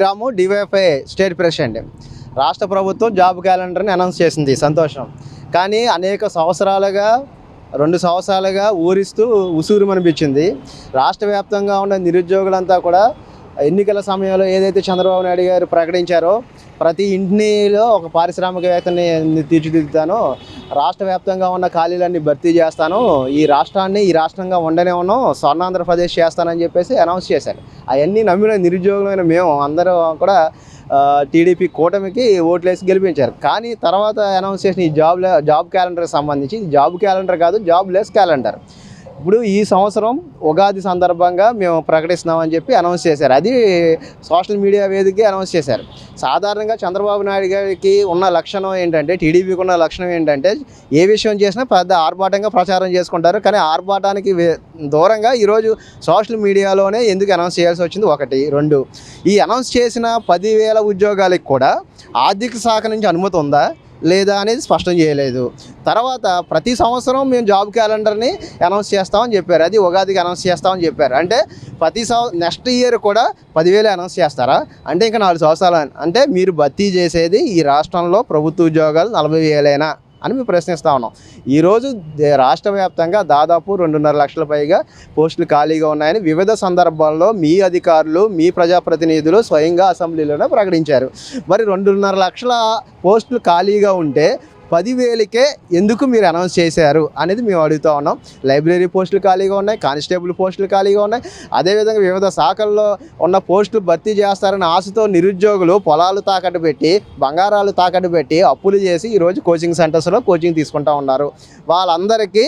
రాము DYFI state president. రాష్ట్ర ప్రభుత్వం job క్యాలెండర్ని announce చేసింది, సంతోషం. కానీ అనేక సంవత్సరాలుగా 2 సంవత్సరాలుగా ఊరిస్తూ ఉసూరుమనిపించింది. రాష్ట్ర వ్యాప్తంగా ఉన్న నిరుద్యోగులంతా కూడా ఎన్నికల సమయంలో ఏదైతే చంద్రబాబు నాయుడు గారు ప్రకటించారో ప్రతి ఇంటిలో ఒక పారిశ్రామికవేత్తని తీర్చిదిద్దుతానో, రాష్ట్ర వ్యాప్తంగా ఉన్న ఖాళీలన్నీ భర్తీ చేస్తాను, ఈ రాష్ట్రంగా ఉండనే ఉన్నాం, స్వర్ణాంధ్రప్రదేశ్ చేస్తానని చెప్పేసి అనౌన్స్ చేశారు. అవన్నీ నమ్మిన నిరుద్యోగులైన మేము అందరూ కూడా టీడీపీ కూటమికి ఓట్లేసి గెలిపించారు. కానీ తర్వాత అనౌన్స్ చేసిన ఈ జాబ్ క్యాలెండర్కి సంబంధించి జాబ్ క్యాలెండర్ కాదు, జాబ్ లెస్ క్యాలెండర్. ఇప్పుడు ఈ సంవత్సరం ఉగాది సందర్భంగా మేము ప్రకటిస్తున్నామని చెప్పి అనౌన్స్ చేశారు. అది సోషల్ మీడియా వేదికగా అనౌన్స్ చేశారు. సాధారణంగా చంద్రబాబు నాయుడు గారికి ఉన్న లక్షణం ఏంటంటే, టీడీపీకి ఉన్న లక్షణం ఏంటంటే, ఏ విషయం చేసినా పెద్ద ఆర్భాటంగా ప్రచారం చేసుకుంటారు. కానీ ఆర్భాటానికి దూరంగా ఈరోజు సోషల్ మీడియాలోనే ఎందుకు అనౌన్స్ చేయాల్సి వచ్చింది? 1, 2 ఈ అనౌన్స్ చేసిన 10,000 ఉద్యోగాలకు కూడా ఆర్థిక శాఖ నుంచి అనుమతి ఉందా లేదా అనేది స్పష్టం చేయలేదు. తర్వాత ప్రతి సంవత్సరం మేము జాబ్ క్యాలెండర్ని అనౌన్స్ చేస్తామని చెప్పారు. అది ఉగాదికి అనౌన్స్ చేస్తామని చెప్పారు. అంటే నెక్స్ట్ ఇయర్ కూడా 10,000 అనౌన్స్ చేస్తారా? అంటే ఇంకా 4 సంవత్సరాలు. అంటే మీరు భర్తీ చేసేది ఈ రాష్ట్రంలో ప్రభుత్వ ఉద్యోగాలు 40,000 అని మేము ప్రశ్నిస్తూ ఉన్నాం. ఈరోజు రాష్ట్ర వ్యాప్తంగా దాదాపు 2.5 లక్షల పైగా పోస్టులు ఖాళీగా ఉన్నాయని వివిధ సందర్భాల్లో మీ అధికారులు, మీ ప్రజాప్రతినిధులు స్వయంగా అసెంబ్లీలోనే ప్రకటించారు. మరి 2.5 లక్షల పోస్టులు ఖాళీగా ఉంటే 10,000కే ఎందుకు మీరు అనౌన్స్ చేశారు అనేది మేము అడుగుతూ ఉన్నాం. లైబ్రరీ పోస్టులు ఖాళీగా ఉన్నాయి, కానిస్టేబుల్ పోస్టులు ఖాళీగా ఉన్నాయి. అదేవిధంగా వివిధ శాఖల్లో ఉన్న పోస్టులు భర్తీ చేస్తారని ఆశతో నిరుద్యోగులు పొలాలు తాకట్టు పెట్టి, బంగారాలు తాకట్టు పెట్టి, అప్పులు చేసి ఈరోజు కోచింగ్ సెంటర్స్లో కోచింగ్ తీసుకుంటూ ఉన్నారు. వాళ్ళందరికీ,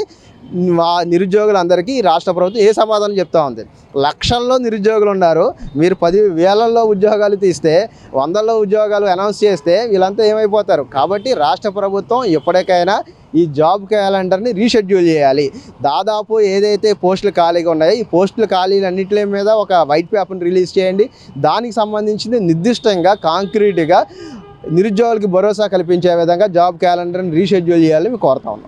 నిరుద్యోగులందరికీ రాష్ట్ర ప్రభుత్వం ఏ సమాధానం చెప్తా ఉంది? లక్షల్లో నిరుద్యోగులు ఉన్నారు. మీరు 10,000లో ఉద్యోగాలు తీస్తే, 100లో ఉద్యోగాలు అనౌన్స్ చేస్తే వీళ్ళంతా ఏమైపోతారు? కాబట్టి రాష్ట్ర ప్రభుత్వం ఎప్పటికైనా ఈ జాబ్ క్యాలెండర్ని రీషెడ్యూల్ చేయాలి. దాదాపు ఏదైతే పోస్టులు ఖాళీగా ఉన్నాయో ఈ పోస్టుల ఖాళీలన్నింటి మీద ఒక వైట్ పేపర్ని రిలీజ్ చేయండి. దానికి సంబంధించింది నిర్దిష్టంగా, కాంక్రీట్గా నిరుద్యోగులకి భరోసా కల్పించే విధంగా జాబ్ క్యాలెండర్ని రీషెడ్యూల్ చేయాలని మేము కోరుతా ఉన్నాం.